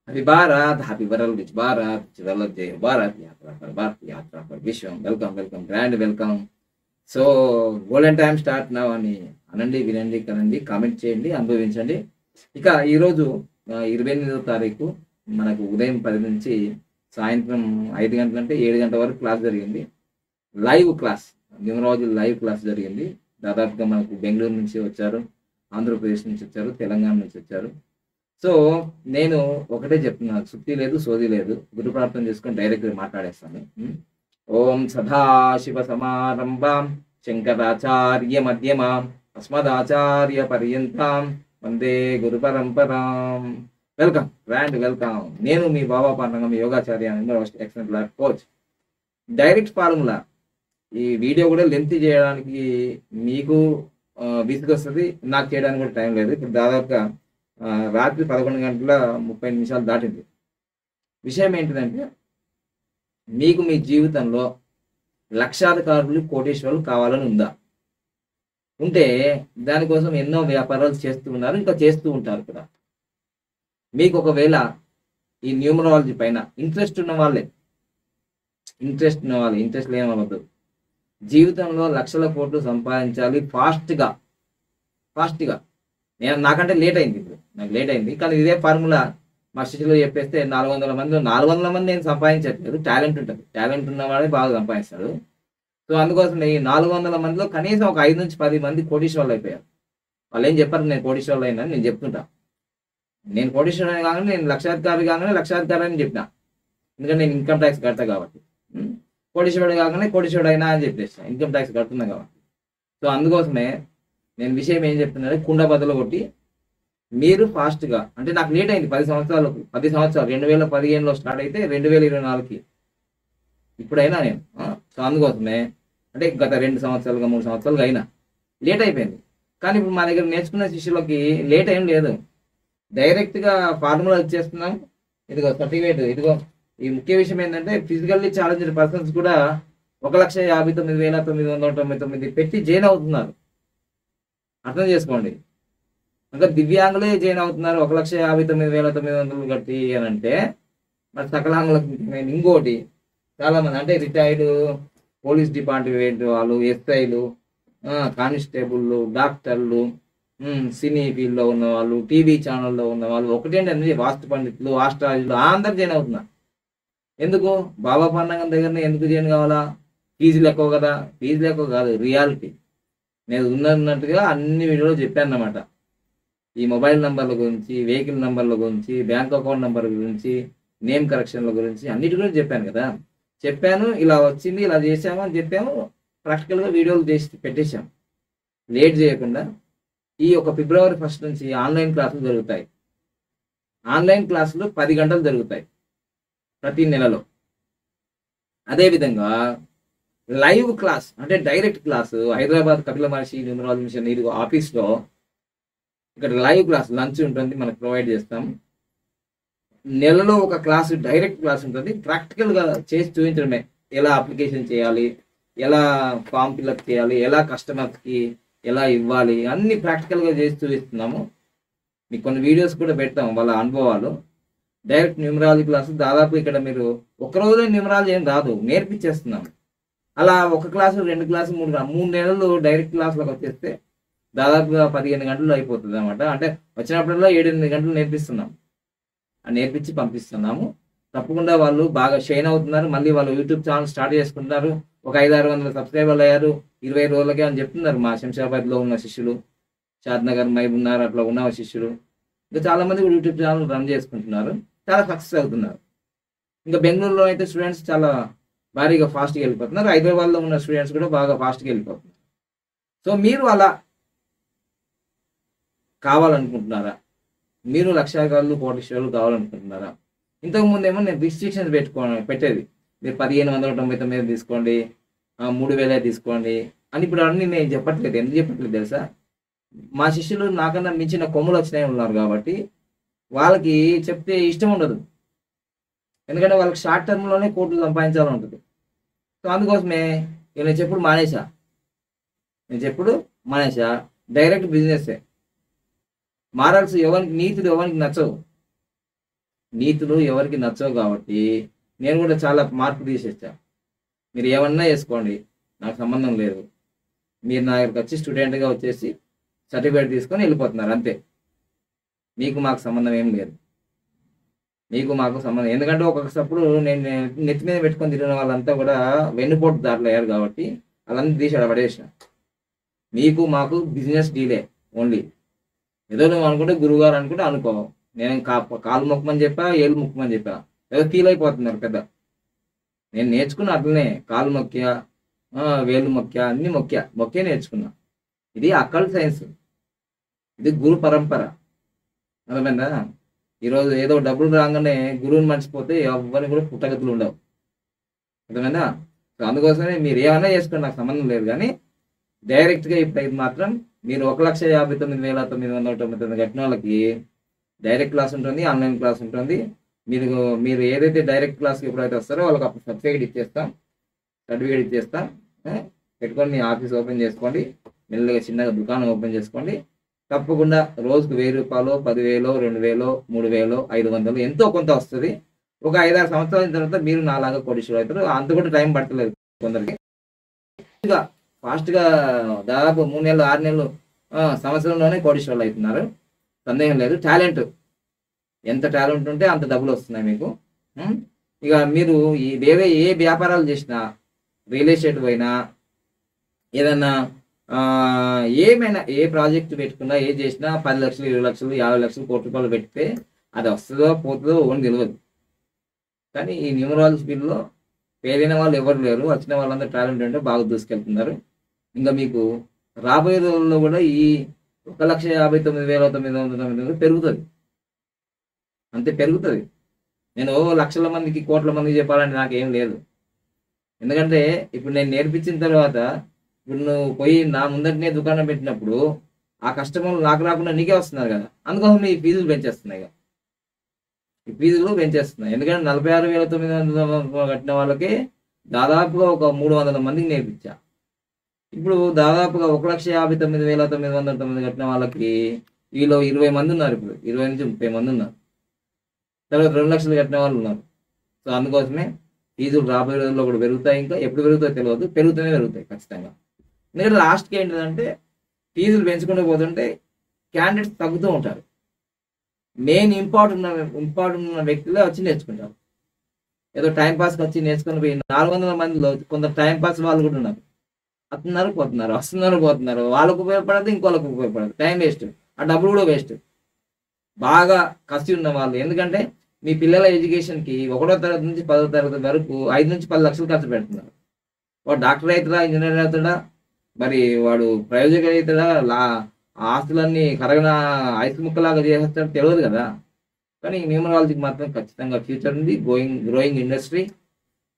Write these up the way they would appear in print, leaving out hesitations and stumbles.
Happy Bharat, happy Varal Rich Bharat, Chirala Jay Bharat, Yatra for Bharat, Yatra for Vishwam. Welcome, welcome, grand welcome. So golden time start నా అని అనండి, వినండి, కనండి, comment చేయండి, అనుభవించండి. ఇక ఈరోజు 28వ తారీఖు మనకు ఉదయం 10 నుంచి సాయంత్రం 5 గంటల అంటే 7 గంటల వరకు క్లాస్ జరిగింది. Live class, numerology live class జరిగింది. దాదాపుగా మనకు బెంగళూరు నుంచి వచ్చారు, ఆంధ్రప్రదేశ్ నుంచి వచ్చారు, తెలంగాణ నుంచి వచ్చారు. సో నేను ఒకటే చెప్తున్నాను, సుత్తి లేదు, సోది లేదు. గురు ప్రార్థన చేసుకొని డైరెక్ట్గా మాట్లాడేస్తాను. ఓం సదాశివ సమారంభాం శంకరాచార్య మధ్యమాం అస్మదాచార్య పర్యంతాం వందే గురు పరంపరాం. Welcome, grand welcome. నేను మీ బాబా పాండగం యోగాచార్య, excellent life coach. Direct formula. ఈ వీడియో కూడా లెంత్ చేయడానికి మీకు విసుగొస్తుంది, నాకు చేయడానికి కూడా టైం లేదు. ఇప్పుడు దాదాపుగా రాత్రి 11:30 దాటింది. విషయం ఏంటిదంటే, మీకు మీ జీవితంలో లక్షాధికారులు, కోటీశ్వరులు కావాలని ఉందా? ఉంటే దానికోసం ఎన్నో వ్యాపారాలు చేస్తూ ఉన్నారు, ఇంకా చేస్తూ ఉంటారు కూడా. మీకు ఒకవేళ ఈ న్యూమరాలజీ పైన ఇంట్రెస్ట్ ఉన్న వాళ్ళే, ఇంట్రెస్ట్ లేని వాళ్ళదు. జీవితంలో లక్షల కోట్లు సంపాదించాలి ఫాస్ట్గా. నాకంటే లేట్ అయింది, ఇప్పుడు నాకు లేట్ అయింది. కానీ ఇదే ఫార్ములా మా శిష్యులు చెప్పేస్తే 400 మంది నేను సంపాదించట్లేదు. టాలెంట్ ఉంటుంది, టాలెంట్ ఉన్నవాడే బాగా సంపాదిస్తాడు. సో అందుకోసం ఈ 400 మందిలో కనీసం ఒక 5 నుంచి 10 మంది కోటీశ్వరులు అయిపోయారు. వాళ్ళు ఏం చెప్పారు, నేను కోటీశ్వరులు అయినా నేను చెప్తుంటా. నేను కోటీశ్వరుడు కాగానే, నేను లక్షాధికారి కాగానే లక్షాధికారి అని చెప్పిన, ఎందుకంటే నేను ఇన్కమ్ ట్యాక్స్ కడతా కాబట్టి. కోటీశ్వరుడు కాగానే కోటీశ్వరుడు అయినా అని చెప్పేసి ఇన్కమ్ ట్యాక్స్ కడుతున్నా కాబట్టి. సో అందుకోసమే నేను విషయం ఏం చెప్తున్నాను, కుండ బద్దలు కొట్టి మీరు ఫాస్ట్గా, అంటే నాకు లేట్ అయింది 10 సంవత్సరాలు. 2015లో స్టార్ట్ అయితే 2024కి ఇప్పుడైనా నేను. సో అందుకోసమే, అంటే గత 2 సంవత్సరాలుగా 3 సంవత్సరాలుగా అయినా లేట్ అయిపోయింది. కానీ ఇప్పుడు మా దగ్గర నేర్చుకున్న శిష్యులకి లేట్ ఏం లేదు, డైరెక్ట్గా ఫార్ములా ఇచ్చేస్తున్నాం. ఇదిగో సర్టిఫికేట్, ఇదిగో. ఈ ముఖ్య విషయం ఏంటంటే, ఫిజికల్లీ ఛాలెంజ్డ్ పర్సన్స్ కూడా 1,59,999 పెట్టి జాయిన్ అవుతున్నారు. అర్థం చేసుకోండి. ఇంకా దివ్యాంగులే జాయిన్ అవుతున్నారు 1,59,900 కట్టి అని అంటే, మరి సకలాంగులకు ఇంకోటి చాలా మంది, అంటే రిటైర్డ్ పోలీస్ డిపార్ట్మెంట్ వాళ్ళు, ఎస్ఐలు, కానిస్టేబుల్లు, డాక్టర్లు, సినీ ఫీల్డ్లో ఉన్న వాళ్ళు, టీవీ ఛానల్లో ఉన్న వాళ్ళు, ఒకటేంటంటే వాస్తు పండితులు, ఆస్ట్రాలజీలు అందరు జాయిన్ అవుతున్నారు. ఎందుకు? బాబా పండగం దగ్గరనే ఎందుకు జాయిన్ కావాలా? ఫీజులు ఎక్కువ కదా? ఫీజులు ఎక్కువ కాదు, రియాలిటీ. నేను ఉన్నట్టుగా అన్ని వీడియోలో చెప్పాను అన్నమాట. ఈ మొబైల్ నంబర్ల గురించి, వెహికల్ నంబర్ల గురించి, బ్యాంక్ అకౌంట్ నంబర్ గురించి, నేమ్ కరెక్షన్ల గురించి, అన్నిటి గురించి చెప్పాను కదా. చెప్పాను, ఇలా వచ్చింది, ఇలా చేసాము అని చెప్పాము. ప్రాక్టికల్గా వీడియోలు చేసి పెట్టేశాం. లేట్ చేయకుండా ఈ ఒక ఫిబ్రవరి 1 నుంచి ఆన్లైన్ క్లాసులు జరుగుతాయి. ఆన్లైన్ క్లాసులు 10 గంటలు జరుగుతాయి ప్రతి నెలలో. అదేవిధంగా లైవ్ క్లాస్, అంటే డైరెక్ట్ క్లాసు హైదరాబాద్ కపిల మహర్షి న్యూమరాలజీ మిషన్ ఇది ఆఫీస్లో, ఇక్కడ లైవ్ క్లాస్ లంచ్ ఉంటుంది, మనకు ప్రొవైడ్ చేస్తాం. నెలలో ఒక క్లాసు, డైరెక్ట్ క్లాస్ ఉంటుంది. ప్రాక్టికల్గా చేసి చూపించడమే, ఎలా అప్లికేషన్ చేయాలి, ఎలా ఫామ్ ఫిల్అప్ చేయాలి, ఎలా కస్టమర్స్కి ఎలా ఇవ్వాలి, అన్ని ప్రాక్టికల్గా చేసి చూపిస్తున్నాము. మీకు కొన్ని వీడియోస్ కూడా పెడతాం, వాళ్ళ అనుభవాలు. డైరెక్ట్ న్యూమరాలజీ క్లాసు దాదాపు ఇక్కడ మీరు ఒక రోజులో న్యూమరాలజీ ఏం రాదు, నేర్పించేస్తున్నాం. అలా ఒక క్లాసు, 2 క్లాసు, 3 నెలలు డైరెక్ట్ క్లాసులకు వచ్చేస్తే దాదాపుగా 15 గంటలు అయిపోతుంది అనమాట. అంటే వచ్చినప్పుడల్లా 7-8 గంటలు నేర్పిస్తున్నాం, నేర్పించి పంపిస్తున్నాము. తప్పకుండా వాళ్ళు బాగా షైన్ అవుతున్నారు. మళ్ళీ వాళ్ళు యూట్యూబ్ ఛానల్ స్టార్ట్ చేసుకుంటున్నారు. ఒక 500-600 సబ్స్క్రైబర్లు అయ్యారు 20 రోజులకే అని చెప్తున్నారు మా శంషాబాద్లో ఉన్న శిష్యులు, షాద్నగర్, మైబున్నారు, అట్లా ఉన్న శిష్యులు. ఇంకా చాలామంది యూట్యూబ్ ఛానల్ రన్ చేసుకుంటున్నారు, చాలా సక్సెస్ అవుతున్నారు. ఇంకా బెంగళూరులో అయితే స్టూడెంట్స్ చాలా భారీగా ఫాస్ట్గా వెళ్ళిపోతున్నారు. హైదరాబాద్లో ఉన్న స్టూడెంట్స్ కూడా బాగా ఫాస్ట్గా వెళ్ళిపోతున్నారు. సో మీరు అలా కావాలనుకుంటున్నారా? మీరు లక్షాధికారులు, కోటీశ్వరులు కావాలనుకుంటున్నారా? ఇంతకుముందు ఏమో నేను రిస్ట్రిక్షన్స్ పెట్టేది, మీరు 1,599 తీసుకోండి, 3,000 తీసుకోండి అని. ఇప్పుడు అన్నీ నేను చెప్పట్లేదు. ఎందుకు చెప్పట్లేదు తెలుసా? మా శిష్యులు నాకన్నా మించిన కొమ్ములు వచ్చినాయి ఉన్నారు కాబట్టి వాళ్ళకి చెప్తే ఇష్టం ఉండదు. ఎందుకంటే వాళ్ళకి షార్ట్ టర్మ్లోనే కోట్లు సంపాదించాలని ఉంటుంది. సో అందుకోసమే నేను చెప్పుడు మానేసా. డైరెక్ట్ బిజినెస్సే. మారల్స్ ఎవరికి, నీతులు ఎవరికి నచ్చవు. నీతులు ఎవరికి నచ్చవు కాబట్టి నేను కూడా చాలా మార్పు తీసేస్తా. మీరు ఏమన్నా చేసుకోండి, నాకు సంబంధం లేదు. మీరు నా దగ్గరికి వచ్చి స్టూడెంట్గా వచ్చేసి సర్టిఫికేట్ తీసుకొని వెళ్ళిపోతున్నారు అంతే. మీకు మాకు సంబంధం ఏం లేదు. మీకు మాకు సంబంధం, ఎందుకంటే ఒక్కొక్కప్పుడు నేను నెత్తి మీద పెట్టుకొని తిరిగిన వాళ్ళంతా కూడా వెన్నుపోటు దారిలో అయ్యారు కాబట్టి వాళ్ళంతా తీసాడు పడేసిన. మీకు మాకు బిజినెస్ డీలే ఓన్లీ. ఏదో నువ్వు అనుకుంటే గురువుగారు అనుకుంటే అనుకో. నేను కాలు మొక్కమని చెప్పా, ఏళ్ళు మొక్కమని చెప్పా, ఏదో ఫీల్ అయిపోతున్నారు పెద్ద. నేను నేర్చుకున్నా అట్లనే, కాలు మొక్కా, వేలు మొక్కా, అన్ని మొక్కే నేర్చుకున్నా. ఇది అక్కల్ సైన్స్, ఇది గురు పరంపర. అర్థమైందా? ఈరోజు ఏదో డబ్బులు రాగానే గురువుని మర్చిపోతే ఎవరిని కూడా పుట్టగతులు ఉండవు. అర్థమైందా? సో అందుకోసమే మీరు ఏమన్నా చేసుకోండి, నాకు సంబంధం లేదు. కానీ డైరెక్ట్గా ఇప్పుడు ఇది మాత్రం మీరు 1,59,999 కట్టిన వాళ్ళకి డైరెక్ట్ క్లాస్ ఉంటుంది, ఆన్లైన్ క్లాస్ ఉంటుంది. మీరు ఏదైతే డైరెక్ట్ క్లాస్కి ఎప్పుడైతే వస్తారో వాళ్ళకి అప్పుడు సర్టిఫికేట్ ఇచ్చేస్తాం. పెట్టుకొని మీ ఆఫీస్ ఓపెన్ చేసుకోండి, మెల్లగా చిన్నగా దుకాణం ఓపెన్ చేసుకోండి. తప్పకుండా రోజుకు 1,000 రూపాయలు, 10,000, 2,000, 3,000, 500 ఎంతో కొంత వస్తుంది. ఒక 5-6 సంవత్సరాల తర్వాత మీరు నాలాగా కోటీశ్వరులు అవుతారు. అంత కూడా టైం పట్టలేదు కొందరికి. ఫాస్ట్గా దాదాపు 3 నెలలు, 6 నెలలు, సంవత్సరంలోనే కోటీశ్వరులు అవుతున్నారు. సందేహం లేదు. టాలెంట్, ఎంత టాలెంట్ ఉంటే అంత డబ్బులు వస్తున్నాయి మీకు. ఇక మీరు వేరే ఏ వ్యాపారాలు చేసినా, రియల్ ఎస్టేట్ పోయినా, ఏదన్నా ఏమైనా ఏ ప్రాజెక్ట్ పెట్టుకున్నా, ఏ చేసినా 10 లక్షలు, 20 లక్షలు, 50 లక్షలు, కోటి రూపాయలు పెడితే అది వస్తుందో పోతుందో ఓన్ తెలియదు. కానీ ఈ న్యూమరాలజీ ఫీల్డ్లో పేరైన వాళ్ళు ఎవరు లేరు. వచ్చిన వాళ్ళందరూ టాలెంట్ ఉంటే బాగా దూసుకెళ్తున్నారు. ఇంకా మీకు రాబోయే రోజుల్లో కూడా ఈ 1,59,999 పెరుగుతుంది, అంతే పెరుగుతుంది. నేను లక్షల మందికి, కోట్ల మందికి చెప్పాలని నాకేం లేదు. ఎందుకంటే ఇప్పుడు నేను నేర్పించిన తర్వాత ఇప్పుడు నువ్వు పోయి నా ముందటినే దుకాణం పెట్టినప్పుడు ఆ కస్టమర్లు నాకు రాకుండా నీకే వస్తున్నారు కదా. అందుకోసం ఈ ఫీజులు పెంచేస్తున్నాయి. ఎందుకంటే 46,900 కట్టిన వాళ్ళకి దాదాపుగా ఒక 300 మందికి నేర్పించా. ఇప్పుడు దాదాపుగా 1,59,999 కట్టిన వాళ్ళకి వీళ్ళు 20 మంది ఉన్నారు. ఇప్పుడు 20 నుంచి 30 మంది ఉన్నారు. తర్వాత 2 లక్షలు కట్టిన వాళ్ళు ఉన్నారు. సో అందుకోసమే ఫీజులు రాబోయే రోజుల్లో కూడా పెరుగుతాయి. ఇంకా ఎప్పుడు పెరుగుతాయో తెలియదు, పెరుగుతాయి ఖచ్చితంగా. ఎందుకంటే లాస్ట్కి ఏంటంటే ఫీజులు పెంచుకుంటూ పోతుంటే క్యాండిడేట్స్ తగ్గుతూ ఉంటారు. మెయిన్ ఇంపార్టెంట్ ఉన్న వ్యక్తులే వచ్చి నేర్చుకుంటారు. ఏదో టైంపాస్కి వచ్చి నేర్చుకుని పోయి 400 మందిలో కొందరు టైంపాస్ వాళ్ళు కూడా ఉన్నారు. వస్తున్నారు పోతున్నారు. వాళ్ళకు ఉపయోగపడదు, ఇంకోళ్ళకు ఉపయోగపడదు. టైం వేస్ట్, ఆ డబ్బులు కూడా వేస్ట్. బాగా కసి ఉన్న వాళ్ళు, ఎందుకంటే మీ పిల్లల ఎడ్యుకేషన్కి 1వ తరగతి నుంచి 10వ తరగతి వరకు 5 నుంచి 10 లక్షలు ఖర్చు పెడుతున్నారు. వాడు డాక్టర్ అవుతాడా, ఇంజనీర్ అవుతాడా, మరి వాడు ప్రయోజకుడు అవుతాడా, ఆస్తులన్నీ కరగన ఐస్ ముక్కలాగా చేసేస్తాడు తెలియదు కదా. కానీ న్యూమరాలజీకి మాత్రం ఖచ్చితంగా ఫ్యూచర్ ఉంది. Growing industry.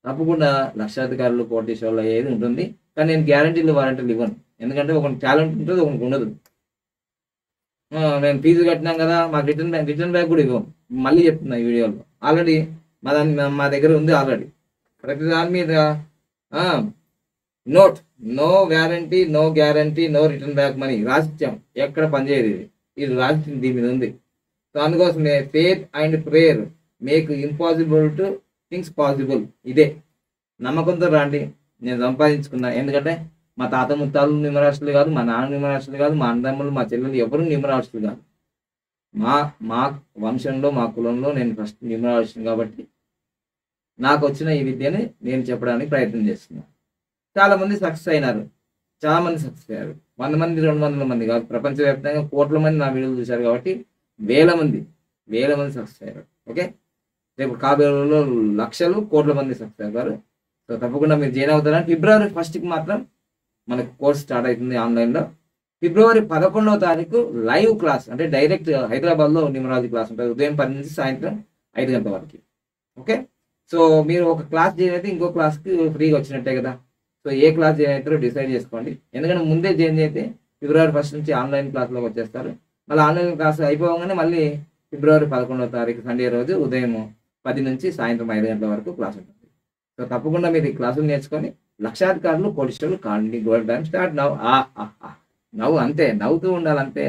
తప్పకుండా లక్షాధికారులు, కోటీశ్వరులు అయ్యేది ఉంటుంది. కానీ నేను గ్యారంటీలు, వారంటీలు ఇవ్వను. ఎందుకంటే ఒక టాలెంట్ ఉంటుంది, ఒకరికి ఉండదు. నేను ఫీజు కట్టినాం కదా, మాకు రిటర్న్ బ్యాక్ కూడా ఇవ్వం. మళ్ళీ చెప్తున్నా ఈ వీడియోలో. ఆల్రెడీ మా దగ్గర ఉంది. ఆల్రెడీ ప్రతి దాని మీద note, no guarantee, no return back money రాసిచ్చాం. ఎక్కడ పనిచేయదు ఇది రాసి దీని మీద ఉంది. సో అందుకోసమే faith and prayer make impossible to things possible. ఇదే నమ్మకంతో రండి. నేను సంపాదించుకున్నా. ఎందుకంటే మా తాత ముత్తాలు న్యూమరాస్టులు కాదు, మా నాన్న న్యూమరాస్టులు కాదు, మా అన్నదమ్ములు, మా చెల్లెలు ఎవరు న్యూమరాస్టులు కాదు. మా వంశంలో, మా కులంలో నేను ఫస్ట్ న్యూమరాలజిస్ట్ కాబట్టి నాకు వచ్చిన ఈ విద్యని నేను చెప్పడానికి ప్రయత్నం చేస్తున్నాను. చాలామంది సక్సెస్ అయినారు. 100 మంది, 200 మంది కాదు, ప్రపంచవ్యాప్తంగా కోట్ల మంది నా వీడియోలు చూశారు కాబట్టి వేల మంది సక్సెస్ అయ్యారు. ఓకే, రేపు కాబోయే రోజుల్లో లక్షలు, కోట్ల మంది సక్సెస్ అయ్యారు. సో తప్పకుండా మీరు జాయిన్ అవుతారని. ఫిబ్రవరి 1కి మాత్రం మనకు కోర్స్ స్టార్ట్ అవుతుంది ఆన్లైన్లో. ఫిబ్రవరి 11వ తారీఖు లైవ్ క్లాస్, అంటే డైరెక్ట్ హైదరాబాద్లో న్యూమరాలజీ క్లాస్ ఉంటుంది. ఉదయం 10 నుంచి సాయంత్రం 5 గంటల వరకు. ఓకే, సో మీరు ఒక క్లాస్ జాయిన్ అయితే ఇంకో క్లాస్కి ఫ్రీగా వచ్చినట్టే కదా. సో ఏ క్లాస్ జాయిన్ అవుతారో డిసైడ్ చేసుకోండి. ఎందుకంటే ముందే జాయిన్ అయితే ఫిబ్రవరి 1 నుంచి ఆన్లైన్ క్లాస్లోకి వచ్చేస్తారు. మళ్ళీ ఆన్లైన్ క్లాస్ అయిపోగానే మళ్ళీ ఫిబ్రవరి 11వ తారీఖు సండే రోజు ఉదయం 10 నుంచి సాయంత్రం 5 గంటల వరకు క్లాస్ ఉంటుంది. సో తప్పకుండా మీరు ఈ క్లాసులు నేర్చుకొని లక్షాధికారులు, కోటీశ్వరులు కాండి. గోల్డ్ టైం స్టార్ట్ నవ్వు. అంతే, నవ్వుతూ ఉండాలి. అంతే.